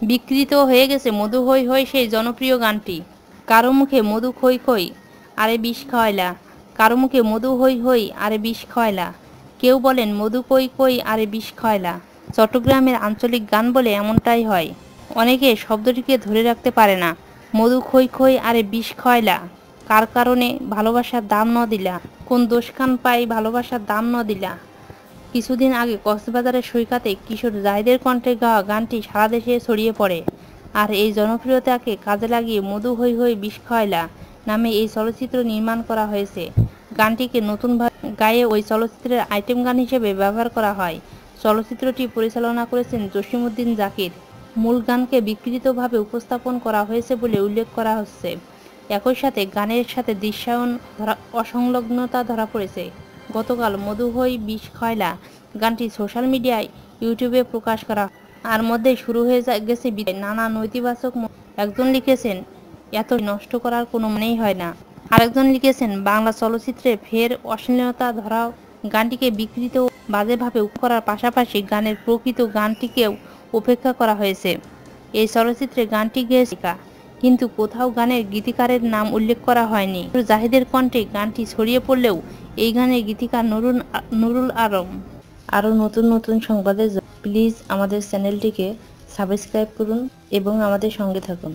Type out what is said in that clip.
বিকৃত হয়ে গেছে মধু হই হই সেই জনপ্রিয় গানটি। কারো মুখে মধু খই খই আরে বিষ খাওয়াইলা, কারো মুখে মধু হই হই আরে বিষ খাওয়াইলা, কেউ বলেন মধু কই কই আরে বিষ খাওয়াইলা। চট্টগ্রামের আঞ্চলিক গান বলে এমনটাই হয়। অনেকে শব্দটিকে ধরে রাখতে পারে না। মধু খই খই আরে বিষ খাওয়াইলা, কার কারণে ভালোবাসার দাম ন দিলা, কোন দোষখান পাই ভালোবাসার দাম ন দিলা। কিছুদিন আগে কক্সবাজারের সৈকতে কিশোর জাহিদের কণ্ঠে গাওয়া গানটি সারা দেশে ছড়িয়ে পড়ে। আর এই জনপ্রিয়তাকে কাজে লাগিয়ে মধু হই হই বিষ খাওয়াইলা নামে এই চলচ্চিত্র নির্মাণ করা হয়েছে। গানটিকে নতুনভাবে গায়ে ওই চলচ্চিত্রের আইটেম গান হিসেবে ব্যবহার করা হয়। চলচ্চিত্রটি পরিচালনা করেছেন জসিম-উদ্দিন জাকির। মূল গানকে বিকৃতভাবে উপস্থাপন করা হয়েছে বলে উল্লেখ করা হচ্ছে। একই সাথে গানের সাথে দৃশ্যায়ন অসংলগ্নতা ধরা পড়েছে। গতকাল মধু হই বিষ খাওয়াইলা গানটি সোশ্যাল মিডিয়ায় ইউটিউবে প্রকাশ করা আর মধ্যেই শুরু হয়ে গেছে নানা নেতিবাচক। একজন লিখেছেন, এত নষ্ট করার কোনো মানেই হয় না। আরেকজন লিখেছেন, বাংলা চলচ্চিত্রে ফের অশ্লীলতা ধরাও। গানটিকে বিকৃত ও বাজেভাবে করার পাশাপাশি গানের প্রকৃত গানটিকেও উপেক্ষা করা হয়েছে। এই চলচ্চিত্রে গানটি গেয়েছে, কিন্তু কোথাও গানের গীতিকারের নাম উল্লেখ করা হয়নি। জাহিদের কণ্ঠে গানটি ছড়িয়ে পড়লেও এই গানের গীতিকার নুরুল আলম। আরও নতুন নতুন সংবাদের জন্য প্লিজ আমাদের চ্যানেলটিকে সাবস্ক্রাইব করুন এবং আমাদের সঙ্গে থাকুন।